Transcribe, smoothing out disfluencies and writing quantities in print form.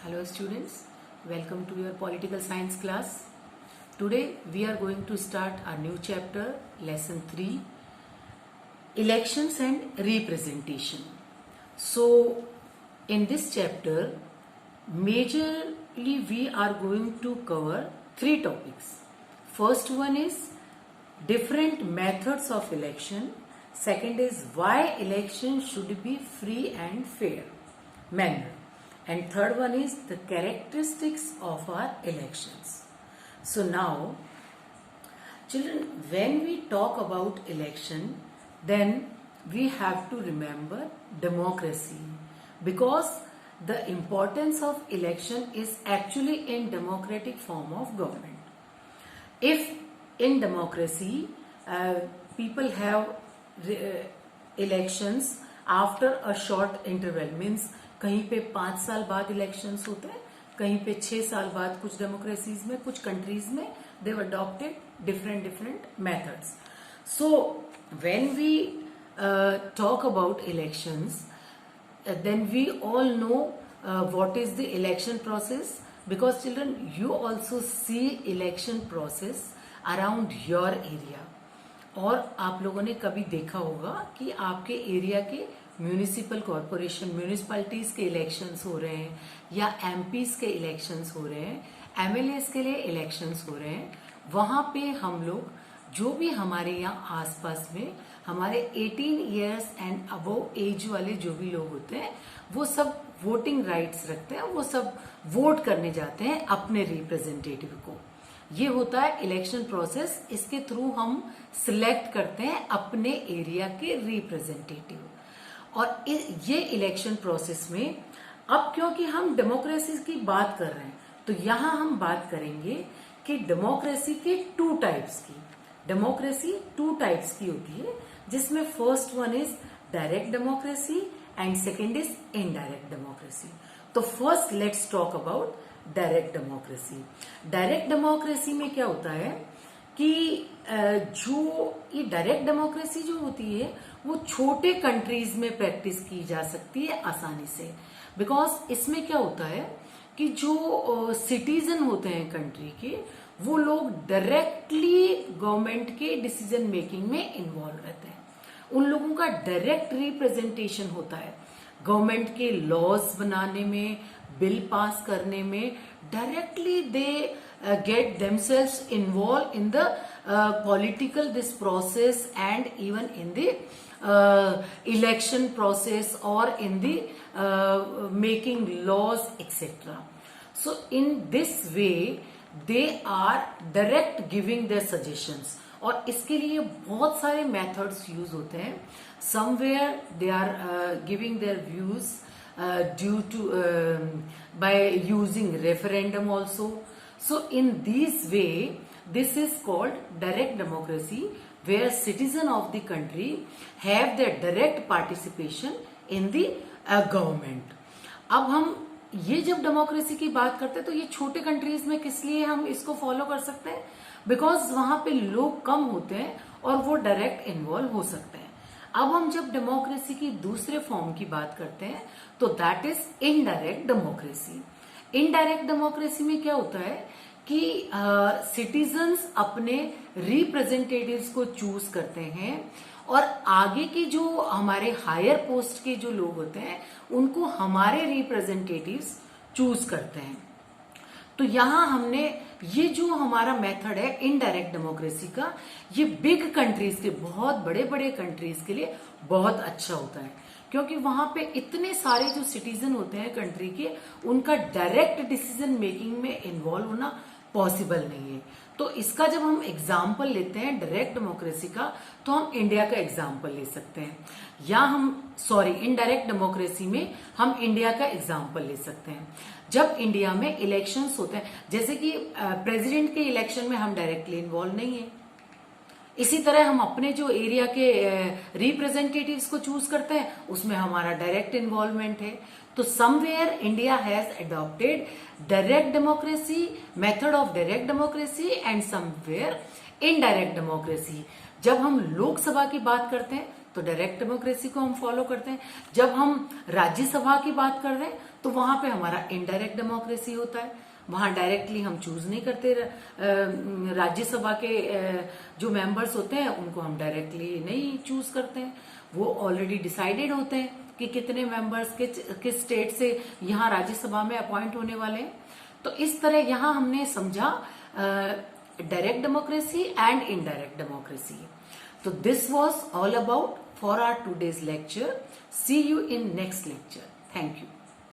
Hello students, welcome to your political science class. Today we are going to start a new chapter, lesson 3, elections and representation. So in this chapter, majorly we are going to cover 3 topics. First one is different methods of election. Second is why election should be free and fair manner. And third one is the characteristics of our elections. So now, children, when we talk about election, then we have to remember democracy, because the importance of election is actually in democratic form of government. If in democracy people have elections after a short interval, means कहीं पे 5 साल बाद elections होते हैं, कहीं पे 6 साल बाद, कुछ डेमोक्रेसीज में, कुछ कंट्रीज में they have adopted different methods. So when we talk about elections, then we all know what is the election process, because children, you also see election process around your area. और आप लोगों ने कभी देखा होगा कि आपके एरिया के म्यूनिसिपल कॉरपोरेशन, म्यूनिसिपैलिटीज के इलेक्शंस हो रहे हैं, या एमपीज के इलेक्शंस हो रहे हैं, एमएलएस के लिए इलेक्शंस हो रहे हैं. वहां पे हम लोग, जो भी हमारे यहाँ आसपास में हमारे 18 इयर्स एंड अबव एज वाले जो भी लोग होते हैं, वो सब वोटिंग राइट्स रखते हैं, वो सब वोट करने जाते हैं अपने रिप्रेजेंटेटिव को. ये होता है इलेक्शन प्रोसेस. इसके थ्रू हम सिलेक्ट करते हैं अपने एरिया के रिप्रेजेंटेटिव. और ये इलेक्शन प्रोसेस में, अब क्योंकि हम डेमोक्रेसी की बात कर रहे हैं, तो यहां हम बात करेंगे कि डेमोक्रेसी के 2 टाइप्स की. डेमोक्रेसी 2 टाइप्स की होती है, जिसमें first one is direct democracy and second is indirect democracy. तो first let's talk about direct democracy. Direct democracy में क्या होता है कि जो ये डायरेक्ट डेमोक्रेसी जो होती है, वो छोटे कंट्रीज में प्रैक्टिस की जा सकती है आसानी से. बिकॉज इसमें क्या होता है कि जो सिटीजन होते हैं कंट्री के, वो लोग डायरेक्टली गवर्नमेंट के डिसीजन मेकिंग में इन्वॉल्व रहते हैं. उन लोगों का डायरेक्ट रिप्रेजेंटेशन होता है गवर्नमेंट के लॉज बनाने में, बिल पास करने में. Directly they get themselves involved in the political this process, and even in the election process, or in the making laws, etc. So in this way they are direct giving their suggestions. और इसके लिए बहुत सारे methods use होते हैं. Somewhere they are giving their views due to by using referendum also. So in this way, this is called direct democracy, where citizen of the country have their direct participation in the government. अब हम ये जब democracy की बात करते हैं, तो ये छोटे कंट्रीज में किस लिए हम इसको फॉलो कर सकते हैं, बिकॉज वहां पे लोग कम होते हैं और वो डायरेक्ट इन्वॉल्व हो सकते हैं. अब हम जब डेमोक्रेसी की दूसरे फॉर्म की बात करते हैं, तो that is indirect democracy. Indirect democracy में क्या होता है कि सिटीजन्स अपने रिप्रेजेंटेटिव्स को चूज करते हैं, और आगे के जो हमारे हायर पोस्ट के जो लोग होते हैं, उनको हमारे रिप्रेजेंटेटिव्स चूज करते हैं. तो यहां हमने ये जो हमारा मेथड है इनडायरेक्ट डेमोक्रेसी का, ये बिग कंट्रीज के, बहुत बड़े बड़े कंट्रीज के लिए बहुत अच्छा होता है, क्योंकि वहां पे इतने सारे जो सिटीजन होते हैं कंट्री के, उनका डायरेक्ट डिसीजन मेकिंग में इन्वॉल्व होना पॉसिबल नहीं है. तो इसका जब हम एग्जाम्पल लेते हैं डायरेक्ट डेमोक्रेसी का, तो हम इंडिया का एग्जाम्पल ले सकते हैं, या इनडायरेक्ट डेमोक्रेसी में हम इंडिया का एग्जाम्पल ले सकते हैं. जब इंडिया में इलेक्शंस होते हैं, जैसे कि प्रेसिडेंट के इलेक्शन में हम डायरेक्टली इन्वॉल्व नहीं है, इसी तरह हम अपने जो एरिया के रिप्रेजेंटेटिव्स को चूज करते हैं, उसमें हमारा डायरेक्ट इन्वॉल्वमेंट है. तो somewhere India has adopted direct democracy, method of direct democracy, and somewhere indirect democracy. जब हम लोकसभा की बात करते हैं, तो डायरेक्ट डेमोक्रेसी को हम फॉलो करते हैं। जब हम राज्यसभा की बात कर रहे हैं तो वहां पे हमारा इनडायरेक्ट डेमोक्रेसी होता है, वहां डायरेक्टली हम चूज नहीं करते। राज्यसभा के जो मेंबर्स होते हैं उनको हम डायरेक्टली नहीं चूज करते हैं, वो ऑलरेडी डिसाइडेड होते हैं कि कितने मेंबर्स किस स्टेट से यहाँ राज्यसभा में अपॉइंट होने वाले हैं। तो इस तरह यहाँ हमने समझा direct democracy and indirect democracy. तो this was all about for our today's lecture. See you in next lecture. Thank you.